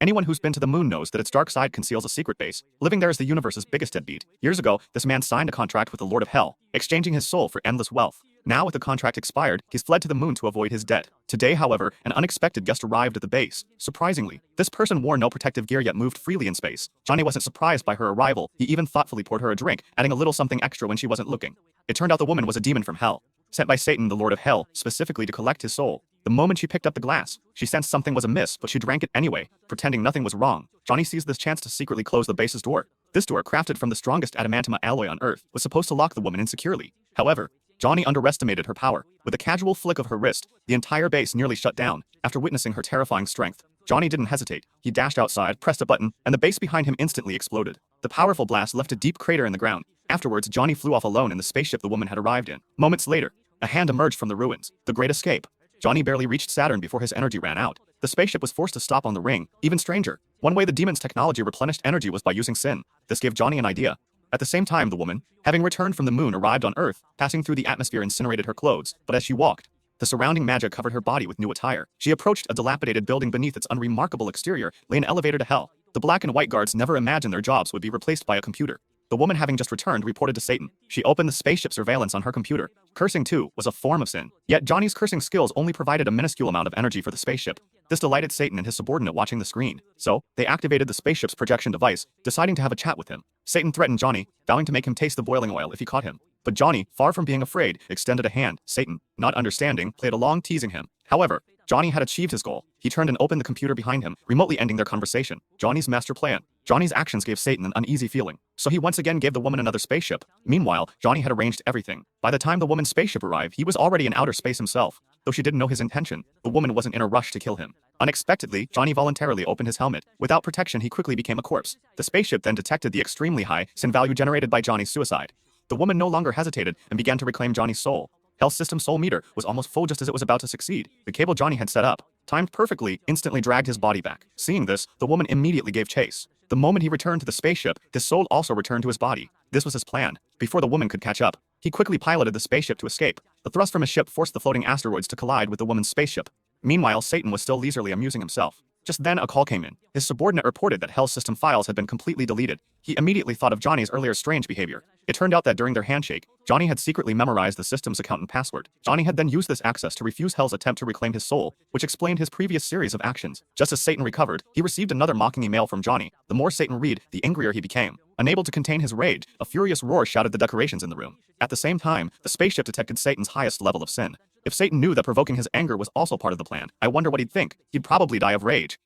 Anyone who's been to the moon knows that its dark side conceals a secret base. Living there is the universe's biggest deadbeat. Years ago, this man signed a contract with the Lord of Hell, exchanging his soul for endless wealth. Now, with the contract expired, he's fled to the moon to avoid his debt. Today, however, an unexpected guest arrived at the base. Surprisingly, this person wore no protective gear yet moved freely in space. Johnny wasn't surprised by her arrival. He even thoughtfully poured her a drink, adding a little something extra when she wasn't looking. It turned out the woman was a demon from hell, sent by Satan, the Lord of Hell, specifically to collect his soul. The moment she picked up the glass, she sensed something was amiss, but she drank it anyway, pretending nothing was wrong. Johnny seized this chance to secretly close the base's door. This door, crafted from the strongest adamantium alloy on Earth, was supposed to lock the woman in securely. However, Johnny underestimated her power. With a casual flick of her wrist, the entire base nearly shut down. After witnessing her terrifying strength, Johnny didn't hesitate. He dashed outside, pressed a button, and the base behind him instantly exploded. The powerful blast left a deep crater in the ground. Afterwards, Johnny flew off alone in the spaceship the woman had arrived in. Moments later, a hand emerged from the ruins. The Great Escape. Johnny barely reached Saturn before his energy ran out. The spaceship was forced to stop on the ring. Even stranger, one way the demon's technology replenished energy was by using sin. This gave Johnny an idea. At the same time, the woman, having returned from the moon, arrived on Earth. Passing through the atmosphere incinerated her clothes, but as she walked, the surrounding magic covered her body with new attire. She approached a dilapidated building. Beneath its unremarkable exterior lay an elevator to hell. The black and white guards never imagined their jobs would be replaced by a computer. The woman, having just returned, reported to Satan. She opened the spaceship surveillance on her computer. Cursing, too, was a form of sin. Yet Johnny's cursing skills only provided a minuscule amount of energy for the spaceship. This delighted Satan and his subordinate watching the screen. So, they activated the spaceship's projection device, deciding to have a chat with him. Satan threatened Johnny, vowing to make him taste the boiling oil if he caught him. But Johnny, far from being afraid, extended a hand. Satan, not understanding, played along, teasing him. However, Johnny had achieved his goal. He turned and opened the computer behind him, remotely ending their conversation. Johnny's master plan. Johnny's actions gave Satan an uneasy feeling, so he once again gave the woman another spaceship. Meanwhile, Johnny had arranged everything. By the time the woman's spaceship arrived, he was already in outer space himself. Though she didn't know his intention, the woman wasn't in a rush to kill him. Unexpectedly, Johnny voluntarily opened his helmet. Without protection, he quickly became a corpse. The spaceship then detected the extremely high sin value generated by Johnny's suicide. The woman no longer hesitated and began to reclaim Johnny's soul. Hell's system soul meter was almost full just as it was about to succeed. The cable Johnny had set up, timed perfectly, instantly dragged his body back. Seeing this, the woman immediately gave chase. The moment he returned to the spaceship, his soul also returned to his body. This was his plan. Before the woman could catch up, he quickly piloted the spaceship to escape. The thrust from his ship forced the floating asteroids to collide with the woman's spaceship. Meanwhile, Satan was still leisurely amusing himself. Just then, a call came in. His subordinate reported that Hell's system files had been completely deleted. He immediately thought of Johnny's earlier strange behavior. It turned out that during their handshake, Johnny had secretly memorized the system's account and password. Johnny had then used this access to refuse Hell's attempt to reclaim his soul, which explained his previous series of actions. Just as Satan recovered, he received another mocking email from Johnny. The more Satan read, the angrier he became. Unable to contain his rage, a furious roar shouted the decorations in the room. At the same time, the spaceship detected Satan's highest level of sin. If Satan knew that provoking his anger was also part of the plan, I wonder what he'd think. He'd probably die of rage.